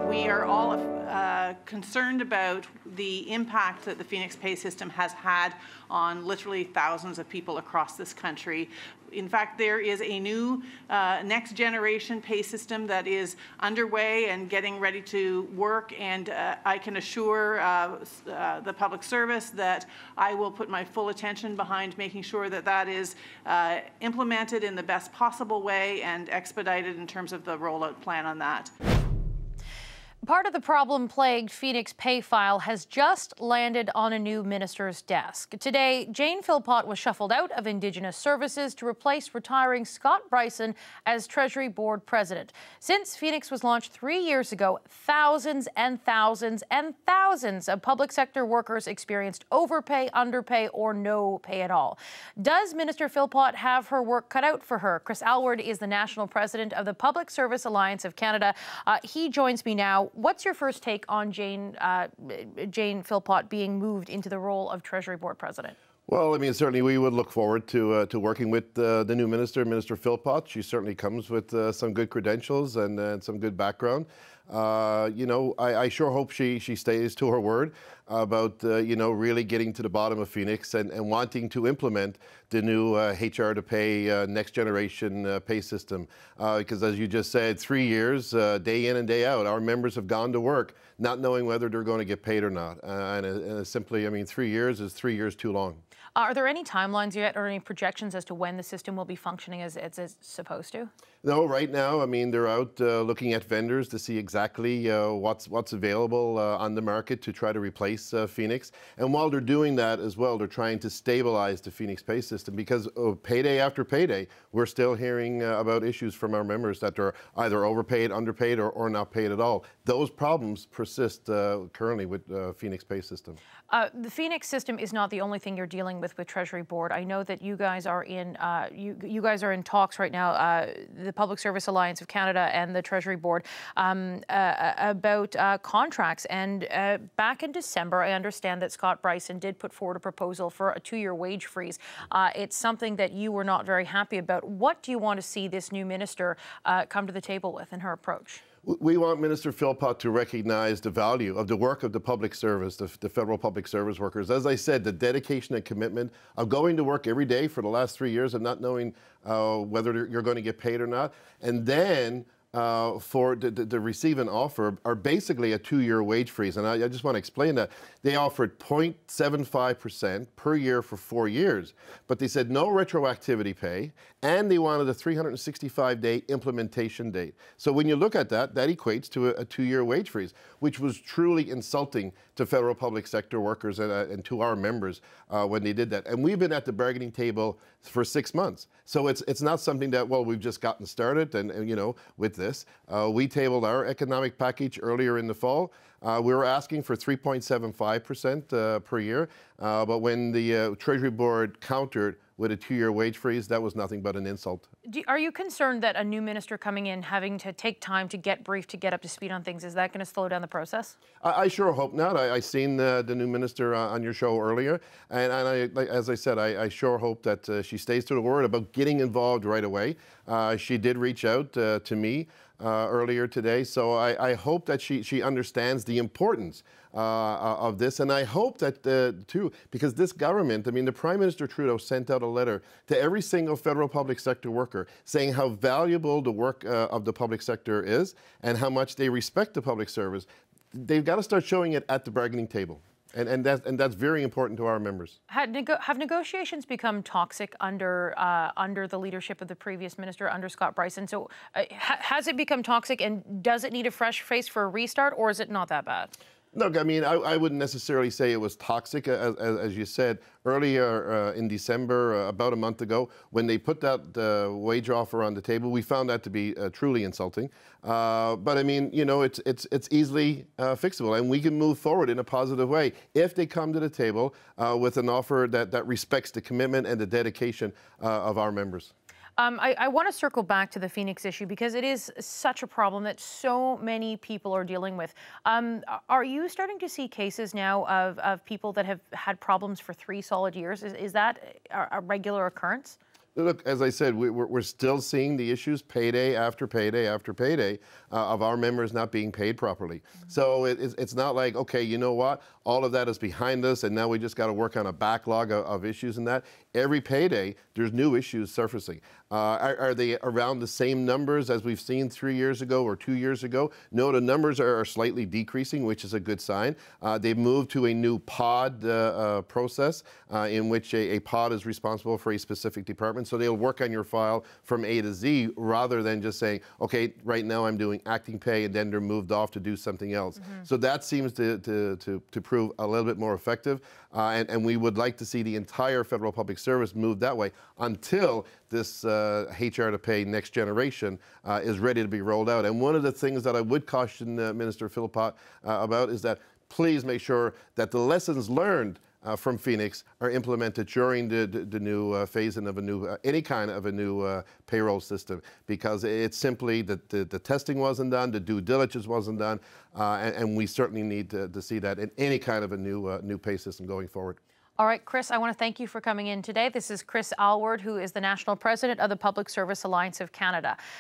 We are all concerned about the impact that the Phoenix pay system has had on literally thousands of people across this country. In fact, there is a new next generation pay system that is underway and getting ready to work, and I can assure the public service that I will put my full attention behind making sure that that is implemented in the best possible way and expedited in terms of the rollout plan on that. Part of the problem-plagued Phoenix pay file has just landed on a new minister's desk. Today, Jane Philpott was shuffled out of Indigenous Services to replace retiring Scott Bryson as Treasury Board president. Since Phoenix was launched 3 years ago, thousands and thousands and thousands of public sector workers experienced overpay, underpay, or no pay at all. Does Minister Philpott have her work cut out for her? Chris Alward is the national president of the Public Service Alliance of Canada. He joins me now. What's your first take on Jane Philpott being moved into the role of Treasury Board president? Well, I mean, certainly we would look forward to working with the new minister, Minister Philpott. She certainly comes with some good credentials and some good background. You know, I sure hope she stays to her word about, you know, really getting to the bottom of Phoenix and wanting to implement the new HR to pay next generation pay system. Because as you just said, 3 years, day in and day out, our members have gone to work not knowing whether they're going to get paid or not. And simply, I mean, 3 years is 3 years too long. Are there any timelines yet or any projections as to when the system will be functioning as it's supposed to? No, right now, I mean, they're out looking at vendors to see exactly what's available on the market to try to replace Phoenix. And while they're doing that as well, they're trying to stabilize the Phoenix pay system because payday after payday, we're still hearing about issues from our members that they're either overpaid, underpaid, or not paid at all. Those problems persist currently with Phoenix pay system. The Phoenix system is not the only thing you're dealing with Treasury Board. I know that you guys are in you guys are in talks right now, the Public Service Alliance of Canada and the Treasury Board, about contracts. And back in December, I understand that Scott Bryson did put forward a proposal for a 2-year wage freeze. It's something that you were not very happy about. What do you want to see this new minister come to the table with in her approach? We want Minister Philpott to recognize the value of the work of the public service, the federal public service workers. As I said, the dedication and commitment of going to work every day for the last 3 years and not knowing whether you're going to get paid or not. And then for to receive an offer are basically a 2-year wage freeze. And I just want to explain that. They offered 0.75% per year for 4 years, but they said no retroactivity pay, and they wanted a 365-day implementation date. So when you look at that, that equates to a 2-year wage freeze, which was truly insulting to federal public sector workers and to our members when they did that. And we've been at the bargaining table for 6 months. So it's not something that, well, we've just gotten started and you know, with this. We tabled our economic package earlier in the fall. We were asking for 3.75% per year, but when the Treasury Board countered with a 2-year wage freeze, that was nothing but an insult. Are you concerned that a new minister coming in, having to take time to get briefed, to get up to speed on things, is that going to slow down the process? I sure hope not. I seen the new minister on your show earlier, and as I said, I sure hope that she stays to the word about getting involved right away. She did reach out to me earlier today, so I hope that she understands the importance of this, and I hope that too, because this government, I mean, the Prime Minister Trudeau sent out a letter to every single federal public sector worker saying how valuable the work of the public sector is and how much they respect the public service. They've got to start showing it at the bargaining table. And that's very important to our members. Have negotiations become toxic under the leadership of the previous minister, under Scott Bryson? So has it become toxic, and does it need a fresh face for a restart, or is it not that bad? Look, I mean, I wouldn't necessarily say it was toxic, as you said earlier in December, about a month ago, when they put that wage offer on the table. We found that to be truly insulting. But I mean, you know, it's easily fixable, and we can move forward in a positive way if they come to the table with an offer that respects the commitment and the dedication of our members. I want to circle back to the Phoenix issue because it is such a problem that so many people are dealing with. Are you starting to see cases now of people that have had problems for 3 solid years? Is that a regular occurrence? Look, as I said, we're still seeing the issues payday after payday after payday of our members not being paid properly. So it's not like, okay, you know what, all of that is behind us and now we just got to work on a backlog of issues and that. Every payday, there's new issues surfacing. Are they around the same numbers as we've seen 3 years ago or 2 years ago? No, the numbers are slightly decreasing, which is a good sign. They've moved to a new pod process in which a pod is responsible for a specific department. So they'll work on your file from A to Z rather than just saying, okay, right now I'm doing acting pay, and then they're moved off to do something else. So that seems to prove a little bit more effective. And we would like to see the entire federal public service move that way until this HR to Pay Next Generation is ready to be rolled out. And one of the things that I would caution Minister Philpott about is that please make sure that the lessons learned from Phoenix are implemented during the new phase-in of a new, any kind of a new payroll system, because it's simply that the testing wasn't done, the due diligence wasn't done, and we certainly need to see that in any kind of a new pay system going forward. All right, Chris, I want to thank you for coming in today. This is Chris Alward, who is the National President of the Public Service Alliance of Canada.